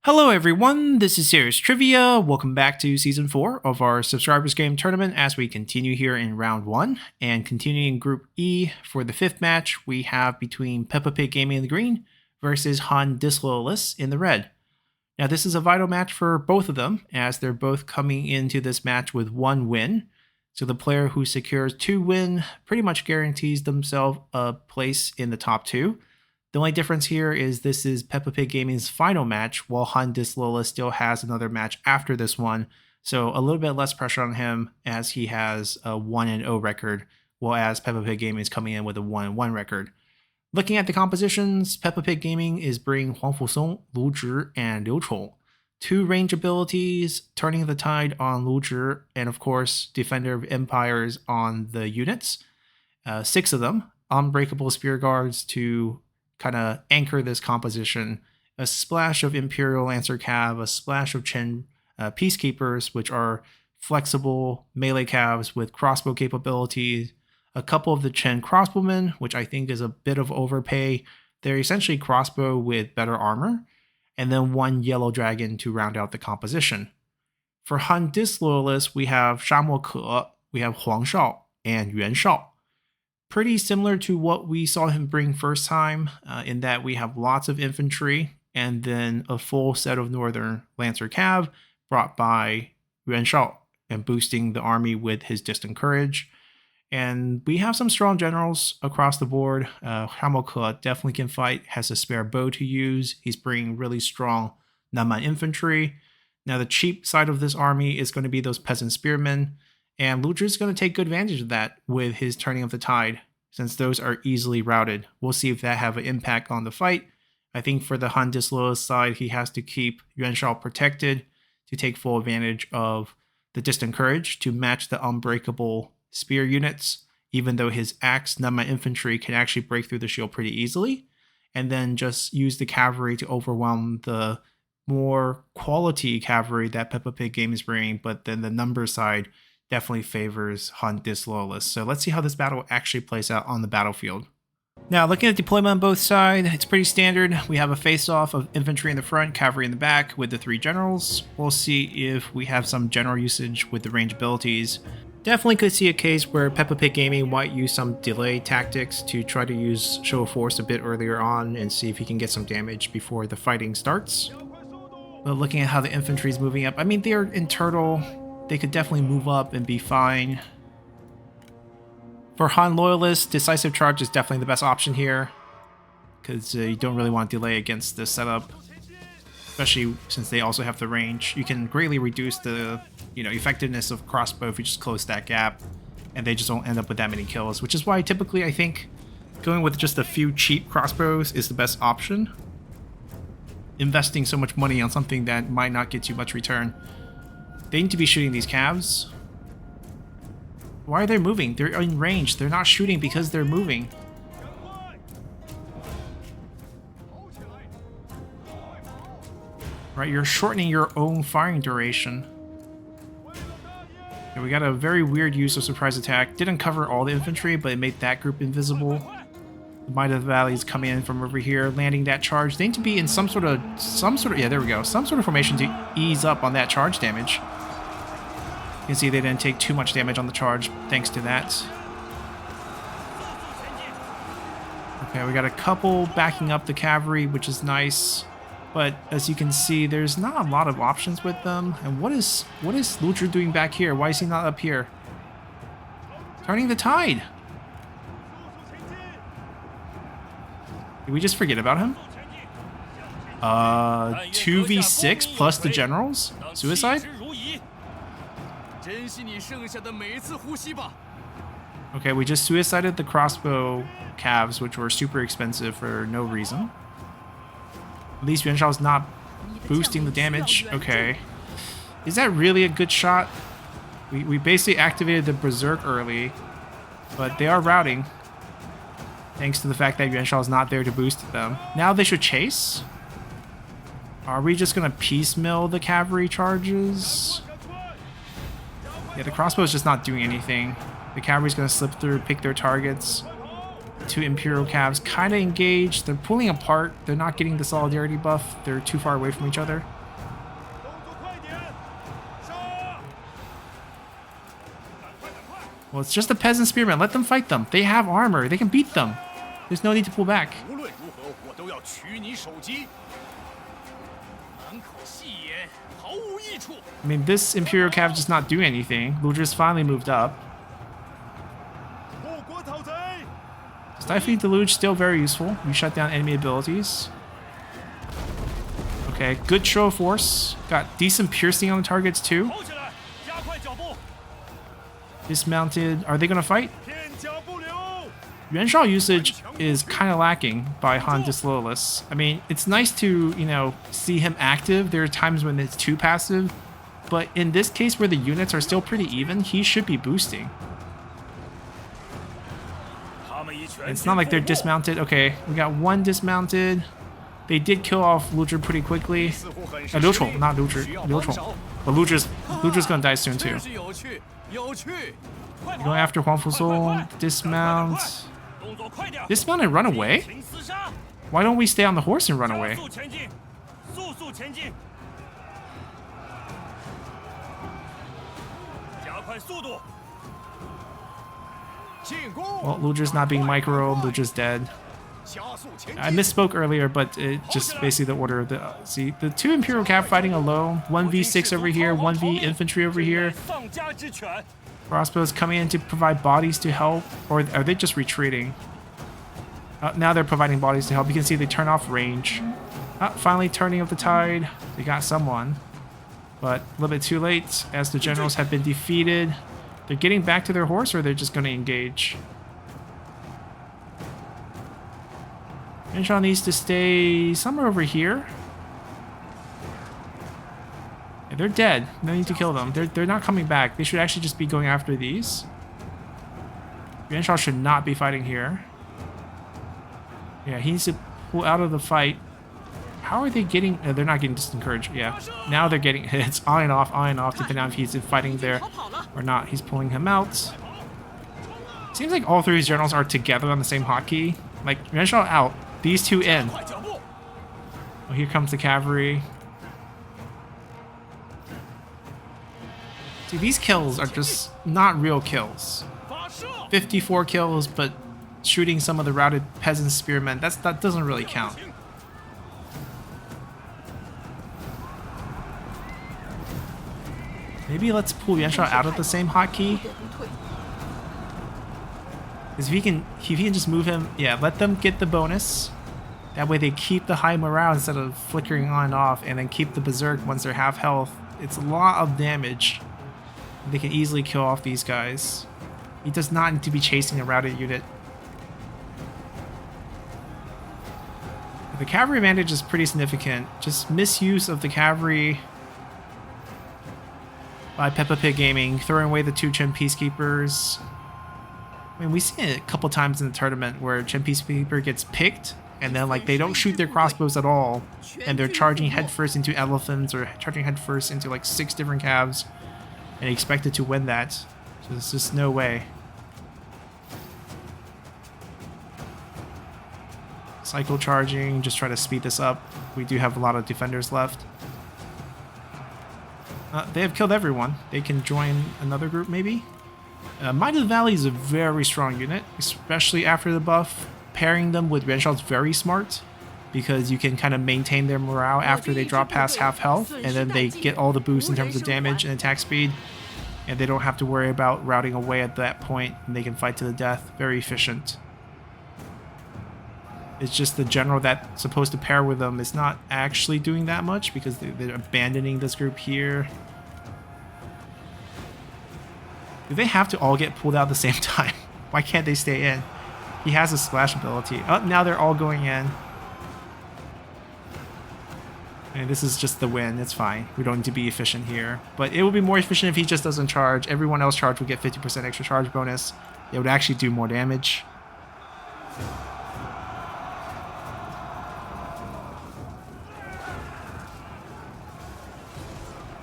Hello everyone, this is Serious Trivia. Welcome back to Season 4 of our Subscribers Game Tournament as we continue here in Round 1. And continuing Group E for the 5th match, we have between Peppa Pig Gaming in the green versus Han Disloyalist in the red. Now this is a vital match for both of them as they're both coming into this match with 1 win. So the player who secures 2 wins pretty much guarantees themselves a place in the top 2. The only difference here is this is Peppa Pig Gaming's final match, while Han Disloyalist still has another match after this one, so a little bit less pressure on him as he has a 1-0 record, whereas Peppa Pig Gaming is coming in with a 1-1 record. Looking at the compositions, Peppa Pig Gaming is bringing Huang Fusong, Lu Zhi, and Liu Chong. 2 range abilities, Turning the Tide on Lu Zhi, and of course, Defender of Empires on the units. 6 of them, Unbreakable Spear Guards to kind of anchor this composition, a splash of Imperial Lancer Cav, a splash of Chen Peacekeepers, which are flexible melee Cavs with crossbow capabilities, a couple of the Chen Crossbowmen, which I think is a bit of overpay. They're essentially crossbow with better armor, and then 1 Yellow Dragon to round out the composition. For Han Disloyalist, we have Sha Mo Ke, we have Huang Shao, and Yuan Shao. Pretty similar to what we saw him bring first time, in that we have lots of infantry and then a full set of Northern Lancer Cav brought by Yuan Shao and boosting the army with his distant courage. And we have some strong generals across the board. Sha Mo Ke definitely can fight, has a spare bow to use. He's bringing really strong Nanman infantry. Now the cheap side of this army is going to be those peasant spearmen. And Lu Zhi is going to take good advantage of that with his Turning of the Tide, since those are easily routed. We'll see if that have an impact on the fight. I think for the Han Disloyalist side, he has to keep Yuan Shao protected to take full advantage of the distant courage to match the unbreakable spear units, even though his axe Nanman infantry can actually break through the shield pretty easily, and then just use the cavalry to overwhelm the more quality cavalry that Peppa Pig Game is bringing, but then the number side definitely favors Han Disloyalist. So let's see how this battle actually plays out on the battlefield. Now, looking at deployment on both sides, it's pretty standard. We have a face-off of infantry in the front, cavalry in the back with the 3 generals. We'll see if we have some general usage with the range abilities. Definitely could see a case where Peppa Pig Gaming might use some delay tactics to try to use show of force a bit earlier on and see if he can get some damage before the fighting starts. But looking at how the infantry is moving up, I mean, they're in turtle. They could definitely move up and be fine. For Han Loyalist, Decisive Charge is definitely the best option here, because you don't really want to delay against this setup, especially since they also have the range. You can greatly reduce the effectiveness of crossbow if you just close that gap, and they just don't end up with that many kills, which is why typically I think going with just a few cheap crossbows is the best option. Investing so much money on something that might not get you much return. They need to be shooting these calves. Why are they moving? They're in range. They're not shooting because they're moving. Right, you're shortening your own firing duration. Okay, we got a very weird use of surprise attack. Didn't cover all the infantry, but it made that group invisible. The Might of the Valley is coming in from over here, landing that charge. They need to be in some sort of, yeah, there we go. Some sort of formation to ease up on that charge damage. You can see they didn't take too much damage on the charge thanks to that. Okay, we got a couple backing up the cavalry, which is nice. But as you can see, there's not a lot of options with them. And what is Lu Zhi doing back here? Why is he not up here? Turning the Tide. Did we just forget about him? 2v6 plus the generals? Suicide? Okay, we just suicided the crossbow calves, which were super expensive for no reason. At least Yuan Shao's not boosting the damage. Okay. Is that really a good shot? We basically activated the Berserk early, but they are routing. Thanks to the fact that Yuan Shao is not there to boost them. Now they should chase? Are we just going to piecemeal the cavalry charges? Yeah, the crossbow is just not doing anything. The cavalry's going to slip through, pick their targets. Two Imperial Cavs kind of engaged. They're pulling apart. They're not getting the solidarity buff. They're too far away from each other. Well, it's just the peasant spearmen. Let them fight them. They have armor. They can beat them. There's no need to pull back. I mean, this Imperial Cav just not doing anything. Ludra's finally moved up. Stifling Deluge still very useful. You shut down enemy abilities. Okay, good show of force. Got decent piercing on the targets too. Dismounted. Are they gonna fight? Yuan Shao usage is kind of lacking by Han Disloyalist. I mean, it's nice to, you know, see him active. There are times when it's too passive. But in this case where the units are still pretty even, he should be boosting. It's not like they're dismounted. Okay, we got one dismounted. They did kill off Ludra pretty quickly. Liu Chong, not Ludra. Liu Chong. But Ludra's gonna die soon too. Going after Huang Fuzhou. Dismount. Dismount and run away? Why don't we stay on the horse and run away? Well, Ludra's not being micro. Ludra's dead. I misspoke earlier, but it just basically the order of the... see, the two Imperial Cav fighting alone. 1v6 over here, 1v infantry over here. Crossbows coming in to provide bodies to help, or are they just retreating? Now they're providing bodies to help. You can see they turn off range. Finally turning of the tide. They got someone, but a little bit too late as the generals have been defeated. They're getting back to their horse, or they're just going to engage. Yuan Shao needs to stay somewhere over here. Yeah, they're dead. No need to kill them. They're not coming back. They should actually just be going after these. Yuan Shao should not be fighting here. Yeah, he needs to pull out of the fight. How are they getting... they're not getting disencouraged. Yeah, now they're getting... it's on and off, depending on if he's fighting there or not. He's pulling him out. Seems like all three of his generals are together on the same hotkey. Like, Yuan Shao out. These two in. Well, here comes the cavalry. See, these kills are just not real kills. 54 kills, but shooting some of the routed peasant spearmen, that doesn't really count. Maybe let's pull Yuan Shao out of the same hotkey. Because if he can just move him, yeah, let them get the bonus. That way they keep the high morale instead of flickering on and off, and then keep the berserk once they're half health. It's a lot of damage. They can easily kill off these guys. He does not need to be chasing a routed unit. The cavalry advantage is pretty significant. Just misuse of the cavalry by Peppa Pig Gaming, throwing away the two Chen Peacekeepers. I mean, we've seen it a couple times in the tournament where Chen Peacekeeper gets picked and then like they don't shoot their crossbows at all and they're charging headfirst into elephants or charging headfirst into like 6 different calves and expected to win that. So there's just no way. Cycle charging, just try to speed this up. We do have a lot of defenders left. They have killed everyone. They can join another group maybe. Mind of the Valley is a very strong unit, especially after the buff. Pairing them with Yuan Shao is very smart because you can kind of maintain their morale after they drop past half health, and then they get all the boosts in terms of damage and attack speed, and they don't have to worry about routing away at that point, and they can fight to the death. Very efficient. It's just the general that's supposed to pair with them is not actually doing that much because they're abandoning this group here. Do they have to all get pulled out at the same time? Why can't they stay in? He has a splash ability. Oh, now they're all going in. And this is just the win. It's fine. We don't need to be efficient here. But it would be more efficient if he just doesn't charge. Everyone else charged would get 50% extra charge bonus. It would actually do more damage.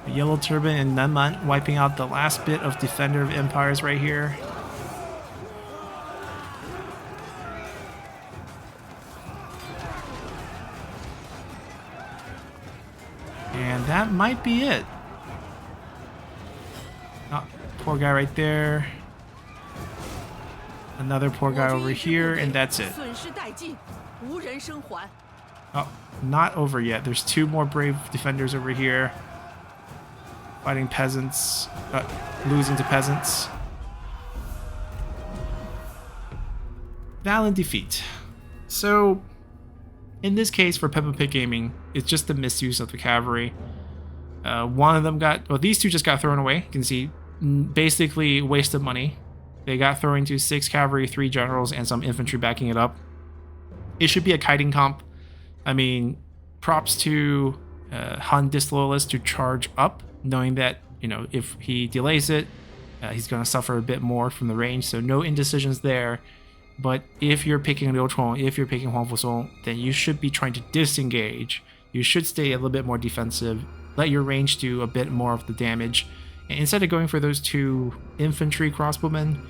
Yellow Turban and Nenman wiping out the last bit of Defender of Empires right here. And that might be it. Oh, poor guy right there. Another poor guy over here, and that's it. Oh, not over yet. There's 2 more brave defenders over here. Fighting peasants. Losing to peasants. Valiant defeat. So, in this case for Peppa Pig Gaming, it's just the misuse of the cavalry. One of them these 2 just got thrown away. You can see, basically waste of money. They got thrown into 6 cavalry, 3 generals, and some infantry backing it up. It should be a kiting comp. I mean, props to Han Disloyalist to charge up, knowing that, you know, if he delays it, he's going to suffer a bit more from the range. So no indecisions there. But if you're picking Liu Chong, if you're picking Huang Fusong, then you should be trying to disengage. You should stay a little bit more defensive. Let your range do a bit more of the damage. And instead of going for those 2 infantry crossbowmen,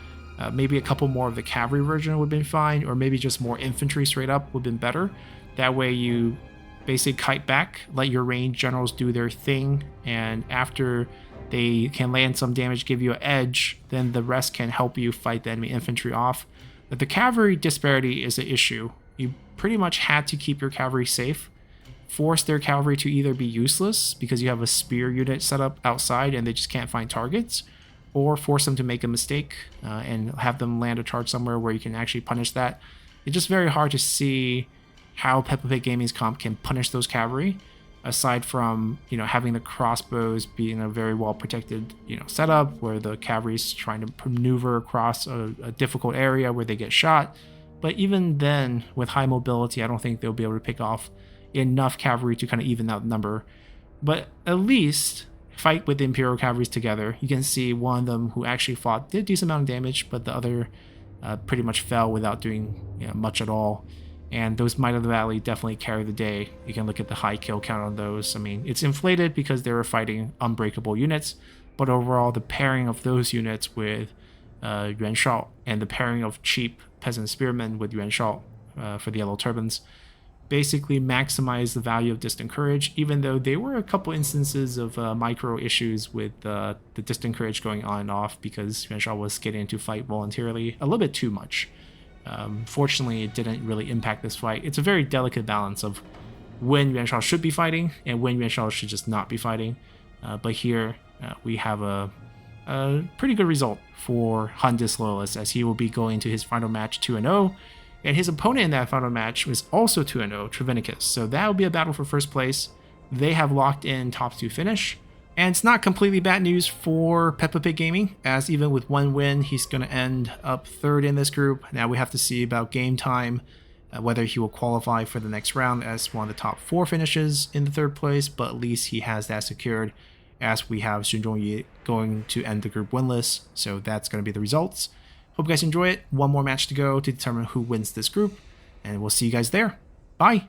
maybe a couple more of the cavalry version would have been fine, or maybe just more infantry straight up would have been better. That way you basically kite back, let your range generals do their thing, and after they can land some damage, give you an edge, then the rest can help you fight the enemy infantry off. But the cavalry disparity is an issue. You pretty much had to keep your cavalry safe, force their cavalry to either be useless because you have a spear unit set up outside and they just can't find targets, or force them to make a mistake and have them land a charge somewhere where you can actually punish that. It's just very hard to see how Peppa Pig Gaming's comp can punish those cavalry, aside from, you know, having the crossbows being a very well protected, you know, setup where the cavalry's trying to maneuver across a difficult area where they get shot. But even then, with high mobility, I don't think they'll be able to pick off enough cavalry to kind of even out the number. But at least fight with the Imperial cavalries together. You can see one of them who actually fought did a decent amount of damage, but the other pretty much fell without doing, you know, much at all. And those Might of the Valley definitely carry the day. You can look at the high kill count on those. I mean, it's inflated because they were fighting unbreakable units, but overall the pairing of those units with Yuan Shao and the pairing of cheap peasant spearmen with Yuan Shao for the yellow turbans basically maximize the value of Distant Courage, even though there were a couple instances of micro issues with the Distant Courage going on and off because Yuan Shao was getting into fight voluntarily a little bit too much. Fortunately, it didn't really impact this fight. It's a very delicate balance of when Yuan Shao should be fighting and when Yuan Shao should just not be fighting. But here we have a pretty good result for Han Disloyalist, as he will be going to his final match 2-0. And his opponent in that final match was also 2-0, Travinicus. So that will be a battle for first place. They have locked in top 2 finish. And it's not completely bad news for Peppa Pig Gaming, as even with 1 win, he's going to end up 3rd in this group. Now we have to see about game time, whether he will qualify for the next round as one of the top 4 finishes in the 3rd place, but at least he has that secured, as we have Xun Zhongyi going to end the group winless. So that's going to be the results. Hope you guys enjoy it. 1 more match to go to determine who wins this group, and we'll see you guys there. Bye!